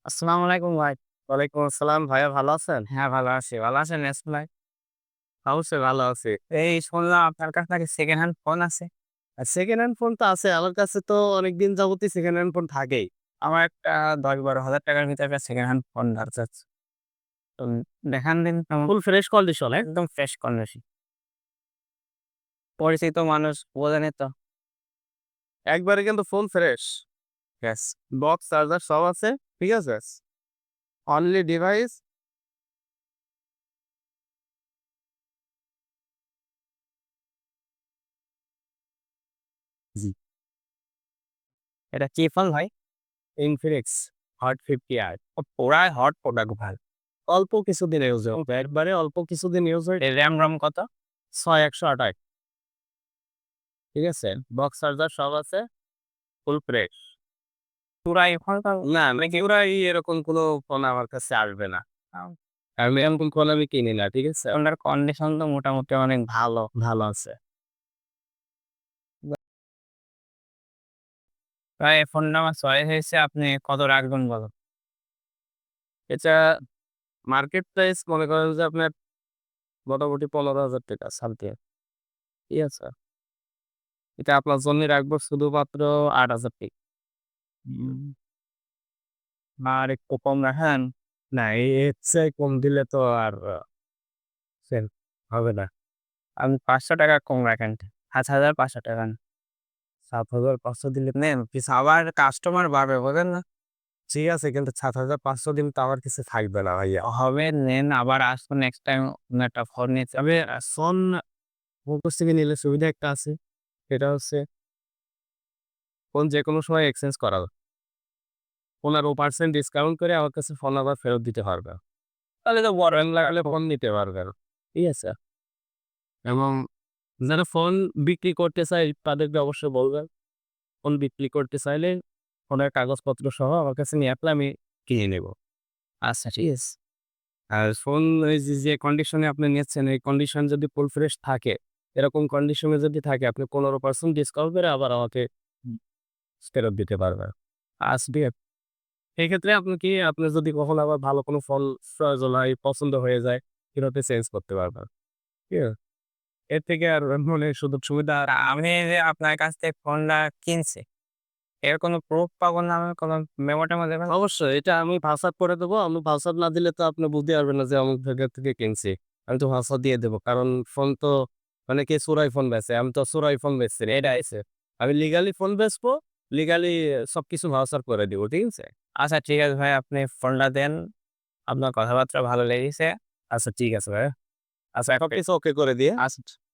আসসালামু আলাইকুম ভাই। ওয়ালাইকুম আসসালাম ভাইয়া ভালো আছেন? হ্যাঁ, ভালো আছি। ভালো আছেন ইয়াসিন ভাই? অবশ্যই ভালো আছি। এই শুনলাম আপনার কাছে নাকি সেকেন্ড হ্যান্ড ফোন আছে। সেকেন্ড হ্যান্ড ফোন তো আছে। আমার কাছে তো অনেকদিন যাবতই সেকেন্ড হ্যান্ড ফোন থাকেই। আমার একটা ১০-১২ হাজার টাকার ভিতরে একটা সেকেন্ড হ্যান্ড ফোন দরকার আছে। তো দেখান দিন কেমন? ফুল ফ্রেশ কন্ডিশন একদম ফ্রেশ কন্ডিশন। পরিচিত মানুষ বোঝেনই তো। একবারে কিন্তু ফুল ফ্রেশ। ব্যাস। বক্স, চার্জার সব আছে। ঠিক আছে? অনলি ডিভাইস জি। এটা কি ফোন ভাই? Infinix hot 50R। পুরাই হট প্রোডাক্ট ভাই। অল্প কিছুদিন ইউজ হবে। একবারে অল্প কিছুদিন ইউজ হয়। এর RAM কত? ৬ ১২৮। ঠিক আছে? বক্স চার্জার সব আছে। Full fresh. পুরাই ফোন তো না, না নাকি পুরাই এরকম কোনো ফোন আমার কাছে আসবে না। আমি এরকম ফোন আমি কিনি না। ঠিক আছে? ফোনটার কন্ডিশন তো মোটামুটি অনেক ভালো। ভালো আছে। ভাই এই ফোনটা আমার চয়েস হয়েছে। আপনি কত রাখবেন বলুন? এটা মার্কেট প্রাইস মনে করেন যে আপনার মোটামুটি ১৫,০০০ টাকা সামথিং। ঠিক আছে? এটা আপনার জন্যই রাখবো শুধুমাত্র ৮,০০০ টাকা। হুম। আর একটু কম রাখেন। না, এর চেয়ে কম দিলে তো আর সেল হবে না। আপনি ৳৫০০ কম রাখেন। ৭,৫০০ নেন। ৭,৫০০ দিলে নেন পিছ আবার কাস্টমার বাড়বে বোঝেন না? ঠিক আছে কিন্তু ৭,৫০০ দিন তো আমার কাছে থাকবে না ভাইয়া। হবে নেন আবার আসবেন নেক্সট টাইম অন্য একটা ফোন নিতে। তবে ফোন আমার কাছ থেকে নিলে সুবিধা একটা আছে। সেটা হচ্ছে ফোন যেকোনো সময় এক্সচেঞ্জ করা যায়। ১৫% ডিসকাউন্ট করে আমার কাছে ফোন আবার ফেরত দিতে পারবে। তাহলে তো বড় ফ্রেন্ড লাগলে ফোন নিতে পারবেন। ঠিক আছে? এবং যারা ফোন বিক্রি করতে চায় তাদেরকে অবশ্যই বলবেন। ফোন বিক্রি করতে চাইলে ফোনের কাগজপত্র সহ আমার কাছে নিয়ে আসলে আমি কিনে নেব। আচ্ছা ঠিক আছে। আর ফোন এই যে কন্ডিশনে আপনি নিচ্ছেন এই কন্ডিশন যদি ফুল ফ্রেশ থাকে, এরকম কন্ডিশনে যদি থাকে আপনি ১৫% ডিসকাউন্ট করে আবার আমাকে হুম। ফেরত দিতে পারবেন। ঠিক আছে? এক্ষেত্রে আপনি কি আপনার যদি কখনো আবার ভালো কোনো ফোন প্রয়োজন হয়, পছন্দ হয়ে যায়, ফেরতে চেঞ্জ করতে পারবেন। ঠিক আছে? এর থেকে আর মানে সুযোগ সুবিধা আর তা আমি যে আপনার কাছ থেকে ফোনটা কিনছি, এর কোনো প্রুফ পাবো না আমি কোনো মেমো-টেমো দেবেন? অবশ্যই এটা আমি WhatsApp করে দেবো। আমি WhatsApp না দিলে তো আপনি বুঝতে পারবেন না যে অমুক জায়গা থেকে কিনছি। আমি তো WhatsApp দিয়ে দেবো। কারণ ফোন তো অনেকে চোরাই ফোন বেচে। আমি তো চোরাই ফোন বেচছি না। ঠিক এটাই। আছে? আমি লিগালি ফোন বেচবো, লিগালি সবকিছু WhatsApp করে দিব। ঠিক আছে? আচ্ছা ঠিক আছে ভাই আপনি ফোনটা দেন। আপনার কথাবার্তা ভালো লেগেছে। আচ্ছা ঠিক আছে ভাইয়া। আচ্ছা একটা সবকিছু ওকে করে দিয়ে আচ্ছা